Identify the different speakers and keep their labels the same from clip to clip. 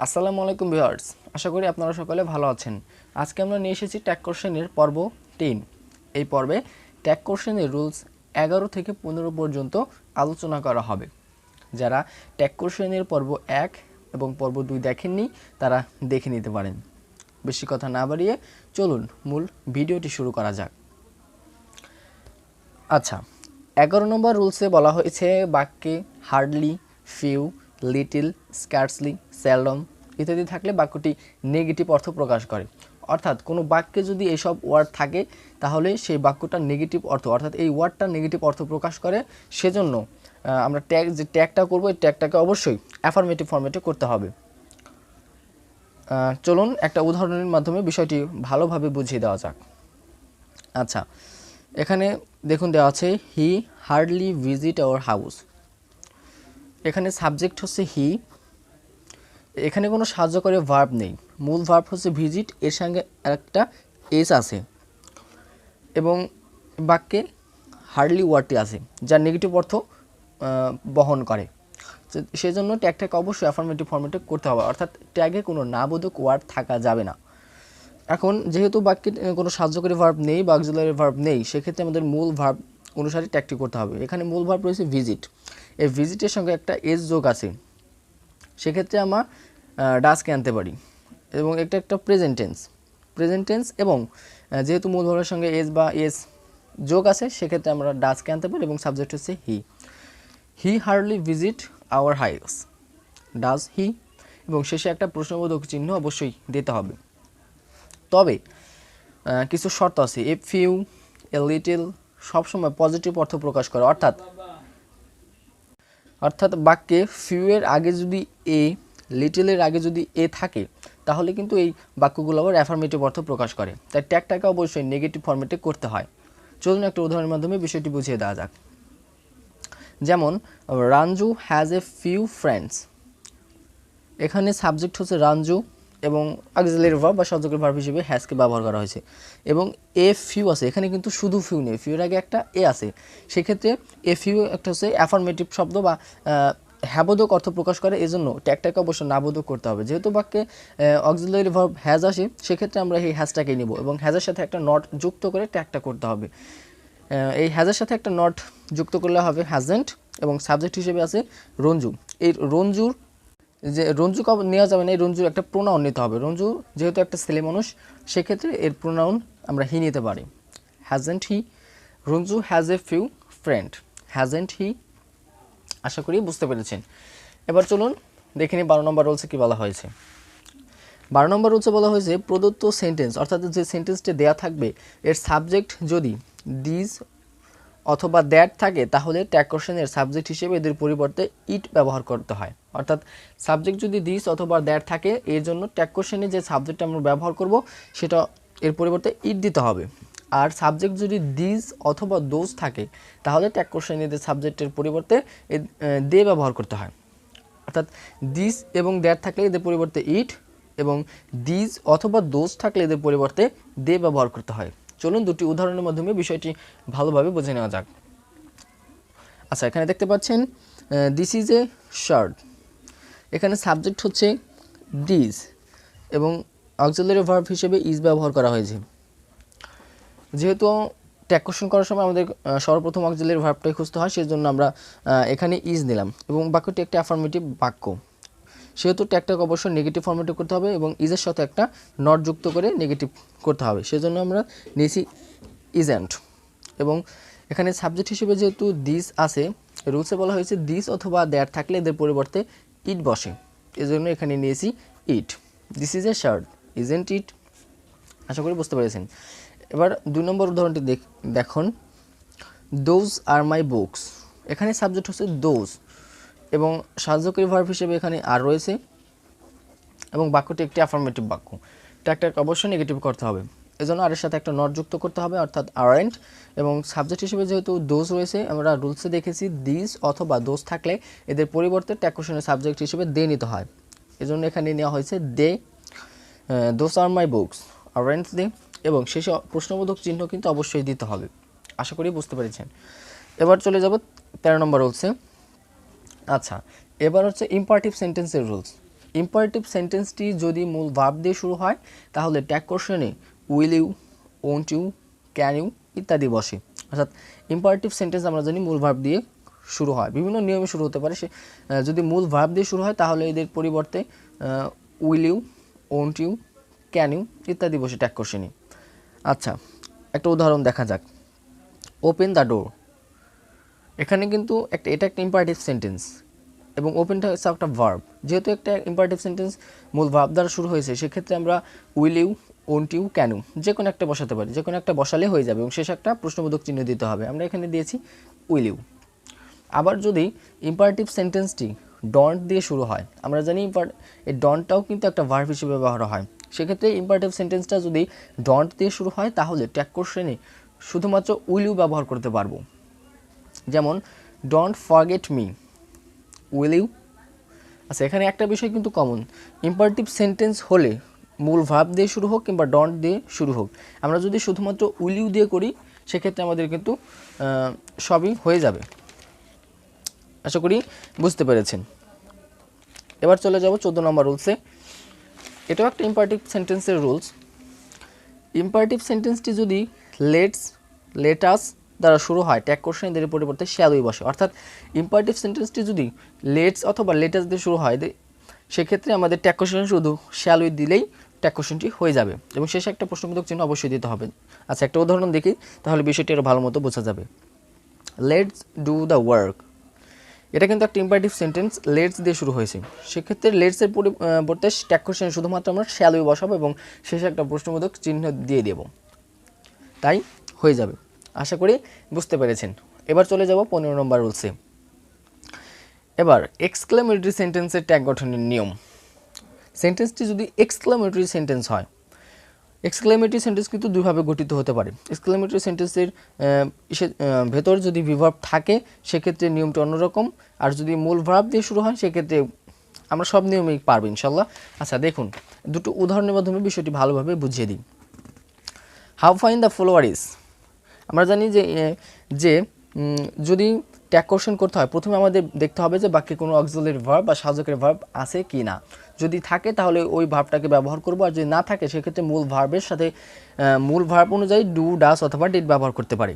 Speaker 1: আসসালামু আলাইকুম ভিউয়ার্স, আশা করি আপনারা সকলে ভালো আছেন। আজকে আমরা নিয়ে এসেছি ট্যাগ কোশ্চেনের পর্ব 3। এই পর্বে ট্যাগ কোশ্চেনের রুলস 11 থেকে 15 পর্যন্ত আলোচনা করা হবে। যারা ট্যাগ কোশ্চেনের পর্ব 1 এবং পর্ব 2 দেখেননি তারা দেখে নিতে পারেন। বেশি কথা না বাড়িয়ে চলুন মূল ভিডিওটি শুরু করা যাক। আচ্ছা, 11 নম্বর রুলসে বলা হয়েছে বাক্যে hardly, few, little, scarcely, seldom ইত্যাদি থাকলে বাক্যটি নেগেটিভ অর্থ প্রকাশ করে। অর্থাৎ কোনো বাক্যে যদি এইসব ওয়ার্ড থাকে তাহলে সেই বাক্যটা নেগেটিভ অর্থ অর্থাৎ এই ওয়ার্ডটা নেগেটিভ অর্থ প্রকাশ করে। সেজন্য আমরা ট্যাগটা করব, এই ট্যাগটাকে অবশ্যই অ্যাফার্মেটিভ ফরম্যাটে করতে হবে। চলুন একটা উদাহরণের মাধ্যমে বিষয়টি ভালোভাবে বুঝিয়ে দেওয়া যাক। আচ্ছা, এখানে দেখুন দেওয়া আছে হি হার্ডলি ভিজিট আওয়ার হাউস। এখানে সাবজেক্ট হচ্ছে হি, এখানে কোনো সাহায্যকারী ভার্ব নেই, মূল ভার্ব হচ্ছে ভিজিট, এর সঙ্গে একটা এস আছে এবং বাক্যে হার্ডলি ওয়ার্ডটি আছে যা নেগেটিভ অর্থ বহন করে। সেজন্য ট্যাগটাকে অবশ্যই অ্যাফার্মেটিভ ফরম্যাটে করতে হবে, অর্থাৎ ট্যাগে কোনো নাবোধক ওয়ার্ড থাকা যাবে না। এখন যেহেতু বাক্যে কোনো সাহায্যকারী ভার্ব নেই বা অক্সিলারি ভার্ব নেই, সেক্ষেত্রে আমাদের মূল ভার্ব অনুসারে ট্যাগটি করতে হবে। এখানে মূল ভার্ব রয়েছে ভিজিট, এই ভিজিটের সঙ্গে একটা এস যোগ আছে, সেক্ষেত্রে আমরা ডাজকে আনতে পারি এবং এটা একটা প্রেজেন্ট টেন্স এবং যেহেতু মূল ভার্বের সঙ্গে এস বা এস যোগ আছে সেক্ষেত্রে আমরা ডাজকে আনতে পারি এবং সাবজেক্ট হচ্ছে হি hardly visit our house, does he, এবং শেষে একটা প্রশ্নবোধক চিহ্ন অবশ্যই দিতে হবে। তবে কিছু শর্ত আছে। এ ফিউ, এ লিটল সবসময় পজিটিভ অর্থ প্রকাশ করে, অর্থাৎ বাক্যে ফিউ এর আগে যদি এ, লিটলের আগে যদি এ থাকে তাহলে কিন্তু এই বাক্যগুলো আবার অ্যাফার্মেটিভ অর্থ প্রকাশ করে, তাই ট্যাগটাকে অবশ্যই নেগেটিভ ফরম্যাটে করতে হয়। চলুন একটা উদাহরণের মাধ্যমে বিষয়টি বুঝিয়ে দেওয়া যাক। যেমন Ranju has a few friends. এখানে সাবজেক্ট হচ্ছে রাঞ্জু এবং অক্সিলারি ভার্ব বা সহায়ক ভার্ব হিসেবে হ্যাজকে ব্যবহার করা হয়েছে এবং এ ফিউ আছে, এখানে কিন্তু শুধু ফিউ নেই, ফিউর আগে একটা এ আছে, সেক্ষেত্রে এ ফিউ একটা হচ্ছে অ্যাফার্মেটিভ শব্দ বা হ্যাবোধক অর্থ প্রকাশ করে, এজন্য ট্যাগটাকে অবশ্য নাবোধক করতে হবে। যেহেতু বাক্যে অক্সিলারি ভার্ব হ্যাজ আসে সেক্ষেত্রে আমরা এই হ্যাজটাকে নিব এবং হ্যাজের সাথে একটা নট যুক্ত করে ট্যাগটা করতে হবে। এই হ্যাজের সাথে একটা নট যুক্ত করলে হবে হ্যাজেন্ট এবং সাবজেক্ট হিসেবে আছে রঞ্জু। এই রঞ্জুর যে রঞ্জু কবে নেওয়া যাবে না, এই রঞ্জুর একটা প্রোনাউন নিতে হবে। রঞ্জু যেহেতু একটা ছেলে মানুষ সেক্ষেত্রে এর প্রোনাউন আমরা হি নিতে পারি, hasn't he. Ranju has a few friend, hasn't he. আশা করি বুঝতে পেরেছেন। এবার চলুন দেখে নিই 12 নম্বর রুলসে কী বলা হয়েছে। 12 নম্বর রুলসে বলা হয়েছে প্রদত্ত সেন্টেন্স অর্থাৎ যে সেন্টেন্সটি দেওয়া থাকবে এর সাবজেক্ট যদি দিস অথবা দ্যাট থাকে তাহলে ট্যাগ কোশ্চেনের সাবজেক্ট হিসেবে এদের পরিবর্তে ইট ব্যবহার করতে হয়। অর্থাৎ সাবজেক্ট যদি দিস অথবা দ্যাট থাকে এর জন্য ট্যাগ কোশ্চেনে যে সাবজেক্ট আমরা ব্যবহার করব সেটা এর পরিবর্তে ইট দিতে হবে। আর সাবজেক্ট যদি দিস অথবা দোজ থাকে তাহলে ট্যাগ কোশ্চেনে এদের সাবজেক্টের পরিবর্তে দে ব্যবহার করতে হয়। অর্থাৎ দিস এবং দ্যাট থাকলে এদের পরিবর্তে ইট এবং দিস অথবা দোজ থাকলে এদের পরিবর্তে দে ব্যবহার করতে হয়। চলুন দুটি উদাহরণের মাধ্যমে বিষয়টি ভালোভাবে বুঝে নেওয়া যাক। আচ্ছা, এখানে দেখতে পাচ্ছেন দিস ইজ এ শার্ট। এখানে সাবজেক্ট হচ্ছে দিস এবং অক্সিলারি ভার্ব হিসেবে ইজ ব্যবহার করা হয়েছে। যেহেতু ট্যাগ কোশ্চেন করার সময় আমাদের সর্বপ্রথম অক্সিলারি ভার্বটাই খুঁজতে হয়, সেজন্য আমরা এখানে ইজ নিলাম এবং বাক্যটি একটা অ্যাফার্মেটিভ বাক্য, সেহেতু ট্যাগটাকে অবশ্যই নেগেটিভ ফরম্যাটে করতে হবে এবং ইজের সাথে একটা নট যুক্ত করে নেগেটিভ করতে হবে, সেজন্য আমরা নিয়েছি ইজেন্ট। এবং এখানে সাবজেক্ট হিসেবে যেহেতু দিস আছে, রুলসে বলা হয়েছে দিস অথবা দ্যাট থাকলে এদের পরিবর্তে ইট বসে, এজন্য এখানে নিয়েছি it. This is a shirt, isn't it. আশা করি বুঝতে পেরেছেন। এবার 2 নম্বর উদাহরণটি দেখুন, দোজ আর মাই বুকস। এখানে সাবজেক্ট হচ্ছে দোজ এবং সাহায্যকারী ভার্ব হিসেবে এখানে আর রয়েছে এবং বাক্যটি একটি অ্যাফার্মেটিভ বাক্য, ট্যাগটাকে অবশ্যই নেগেটিভ করতে হবে, এজন্য আর এর সাথে একটা নট যুক্ত করতে হবে অর্থাৎ আরেন্ট। এবং সাবজেক্ট হিসেবে যেহেতু দোজ রয়েছে আমরা রুলসে দেখেছি দিস অথবা দোজ থাকলে এদের পরিবর্তে ট্যাগ কোশ্চেনের সাবজেক্ট হিসেবে দে নিতে হয়, এজন্য এখানে নেওয়া হয়েছে they. Those are my books, aren't they, এবং শেষে প্রশ্নবোধক চিহ্ন কিন্তু অবশ্যই দিতে হবে। আশা করি বুঝতে পেরেছেন। এবার চলে যাব 13 নম্বর রুলসে। আচ্ছা, এবার হচ্ছে ইম্পারেটিভ সেন্টেন্সের রুলস। ইম্পারেটিভ সেন্টেন্সটি যদি মূল ভার্ব দিয়ে শুরু হয় তাহলে ট্যাগ কোশ্চেনে will you, won't you, can you ইত্যাদি বসে। অর্থাৎ ইম্পারেটিভ সেন্টেন্স আমরা জানি মূল ভার্ব দিয়ে শুরু হয়, বিভিন্ন নিয়মে শুরু হতে পারে। সে যদি মূল ভার্ব দিয়ে শুরু হয় তাহলে এদের পরিবর্তে will you, won't you, can you ইত্যাদি বসে ট্যাগ কোশ্চেনে। আচ্ছা, একটা উদাহরণ দেখা যাক। ওপেন দ্য ডোর, এখানে কিন্তু এটা একটা ইম্পারেটিভ সেন্টেন্স এবং ওপেনটা হচ্ছে একটা ভার্ব। যেহেতু একটা ইম্পারেটিভ সেন্টেন্স মূল ভার্ব দ্বারা শুরু হয়েছে, সেক্ষেত্রে আমরা will you, won't you, can you যে কোনো একটা বসাতে পারি, যে কোনো একটা বসালে হয়ে যাবে এবং শেষে একটা প্রশ্নবোধক চিহ্ন দিতে হবে। আমরা এখানে দিয়েছি উইল ইউ। আবার যদি ইম্পারেটিভ সেন্টেন্সটি ডন্ট দিয়ে শুরু হয়, আমরা জানি এই ডন্টটাও কিন্তু একটা ভার্ব হিসেবে ব্যবহার হয়। সেক্ষেত্রে ইম্পারেটিভ সেন্টেন্সটা যদি ডন্ট দিয়ে শুরু হয় তাহলে ট্যাগ কোশ্চেনে শুধুমাত্র উইল ইউ ব্যবহার করতে পারবো। যেমন don't forget me, will you. আচ্ছা, এখানে একটা বিষয় কিন্তু কমন, ইম্পারেটিভ সেন্টেন্স হলে মূল ভার্ব দিয়ে শুরু হোক কিংবা ডন্ট দিয়ে শুরু হোক, আমরা যদি শুধুমাত্র উইল ইউ দিয়ে করি সেক্ষেত্রে আমাদের কিন্তু সবই হয়ে যাবে। আশা করি বুঝতে পেরেছেন। এবার চলে যাব 14 নম্বর রুলসে। এটাও একটা ইম্পারেটিভ সেন্টেন্সের রুলস। ইম্পারেটিভ সেন্টেন্সটি যদি লেটাস দ্বারা শুরু হয় ট্যাগ কোশ্চেন এর পরিবর্তে শ্যাল উই বসে। অর্থাৎ ইম্পারেটিভ সেন্টেন্সটি যদি লেটস অথবা লেটাস দিয়ে শুরু হয় সেক্ষেত্রে আমাদের ট্যাগ কোশ্চেন শুধু শ্যাল উই দিলেই ট্যাগ কোশ্চেনটি হয়ে যাবে এবং শেষে একটা প্রশ্নবোধক চিহ্ন অবশ্যই দিতে হবে। আচ্ছা, একটা উদাহরণ দেখি, তাহলে বিষয়টি আরও ভালো মতো বোঝা যাবে। লেটস ডু দ্য ওয়ার্ক, এটা কিন্তু একটা ইম্পারেটিভ সেন্টেন্স, লেটস দিয়ে শুরু হয়েছে। সেক্ষেত্রে লেটসের পরিবর্তে ট্যাগ কোশ্চেন শুধুমাত্র আমরা শ্যাল উই বসাবো এবং শেষে একটা প্রশ্নবোধক চিহ্ন দিয়ে দেব, তাই হয়ে যাবে। আশা করি বুঝতে পেরেছেন। এবার চলে যাব 15 নম্বর রুলসে। এবার এক্সক্লেমেটরি সেন্টেন্সের ট্যাগ গঠনের নিয়ম। সেন্টেন্সটি যদি এক্সক্লেমেটরি সেন্টেন্স হয়, এক্সক্লেমেটরি সেন্টেন্স কিন্তু দুইভাবে গঠিত হতে পারে। এক্সক্লেমেটরি সেন্টেন্সের ভেতর যদি ভার্ব থাকে সেক্ষেত্রে নিয়মটা অন্যরকম, আর যদি মূল ভার্ব দিয়ে শুরু হয় সেক্ষেত্রে আমরা সব নিয়মেই পারবো ইনশাল্লাহ। আচ্ছা, দেখুন দুটো উদাহরণের মাধ্যমে বিষয়টি ভালোভাবে বুঝিয়ে দিই। How fine the follower is, আমরা জানি যে যদি ট্যাগ কোশ্চেন করতে হয় প্রথমে আমাদের দেখতে হবে যে বাক্যে কোনো অক্সিলারি ভার্ব বা সাহায্যকারী ভার্ব আছে কি না। যদি থাকে তাহলে ওই ভার্বটাকে ব্যবহার করব, আর যদি না থাকে সেক্ষেত্রে মূল ভার্বের সাথে মূল ভার্ব অনুযায়ী ডু, ডাস অথবা ডিড ব্যবহার করতে পারি।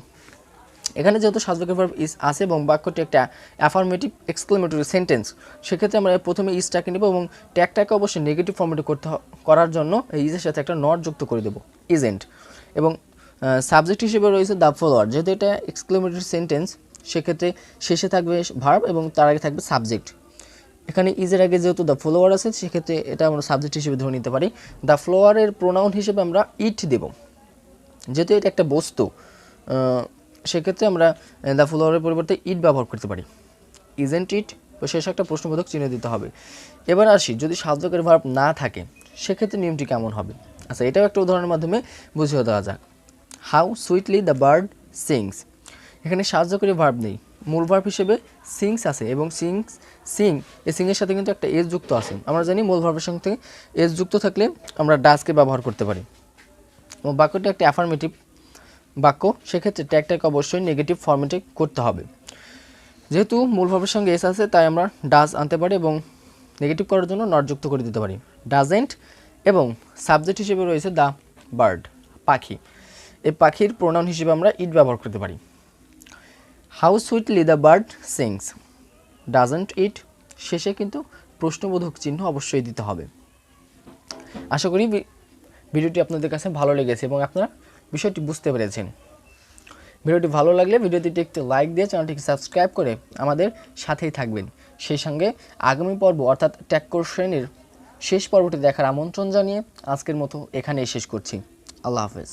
Speaker 1: এখানে যেহেতু সাহায্যকারী ভার্ব ইজ আছে এবং বাক্যটি একটা অ্যাফার্মেটিভ এক্সক্লেমেটরি সেন্টেন্স, সেক্ষেত্রে আমরা প্রথমে ইজটাকে নেব এবং ট্যাগটাকে অবশ্যই নেগেটিভ ফর্মেটে করার জন্য এই ইজের সাথে একটা নট যুক্ত করে দেব, ইজেন্ট। এবং সাবজেক্ট হিসেবে রয়েছে দ্য ফলোয়ার। যেহেতু এটা এক্সক্লেমেটরি সেন্টেন্স সেক্ষেত্রে শেষে থাকবে ভার্ব এবং তার আগে থাকবে সাবজেক্ট। এখানে ইজের আগে যেহেতু দ্য ফলোয়ার আছে সেক্ষেত্রে এটা আমরা সাবজেক্ট হিসেবে ধরে নিতে পারি। দ্য ফলোয়ারের প্রোনাউন হিসেবে আমরা ইট দেব, যেহেতু এটা একটা বস্তু সেক্ষেত্রে আমরা দ্য ফলোয়ারের পরিবর্তে ইট ব্যবহার করতে পারি, ইজেন্ট ইট। শেষে একটা প্রশ্নবোধক চিহ্ন দিতে হবে। এবার আসি, যদি সাহায্যকারী ভার্ব না থাকে সেক্ষেত্রে নিয়মটি কেমন হবে। আচ্ছা, এটাও একটা উদাহরণের মাধ্যমে বুঝিয়ে দেওয়া যাক। How sweetly the bird sings, এখানে সাহায্যকারী ভার্ব নেই, মূল ভার্ব হিসেবে সিংস আছে এবং এই সিংয়ের সাথে কিন্তু একটা এস যুক্ত আছে। আমরা জানি মূল ভার্বের সঙ্গে এস যুক্ত থাকলে আমরা ডাসকে ব্যবহার করতে পারি এবং বাক্যটি একটা অ্যাফার্মেটিভ বাক্য, সেক্ষেত্রে ট্যাগটাকে অবশ্যই নেগেটিভ ফর্মেটে করতে হবে। যেহেতু মূল ভার্বের সঙ্গে এস আছে তাই আমরা ডাজ আনতে পারি এবং নেগেটিভ করার জন্য নট যুক্ত করে দিতে পারি, ডাজেন্ট। এবং সাবজেক্ট হিসেবে রয়েছে দ্য বার্ড, পাখি। এই পাখির প্রোনাউন হিসেবে আমরা ইট ব্যবহার করতে পারি। How sweetly the bird sings, doesn't it. শেষে কিন্তু প্রশ্নবোধক চিহ্ন অবশ্যই দিতে হবে। আশা করি ভিডিওটি আপনাদের কাছে ভালো লেগেছে এবং আপনারা বিষয়টি বুঝতে পেরেছেন। ভিডিওটি ভালো লাগলে ভিডিওটিতে একটু লাইক দিয়ে চ্যানেলটিকে সাবস্ক্রাইব করে আমাদের সাথেই থাকবেন। সেই সঙ্গে আগামী পর্ব অর্থাৎ ট্যাগ কোশ্চেনের শেষ পর্বটি দেখার আমন্ত্রণ জানিয়ে আজকের মতো এখানেই শেষ করছি। আল্লাহ হাফেজ।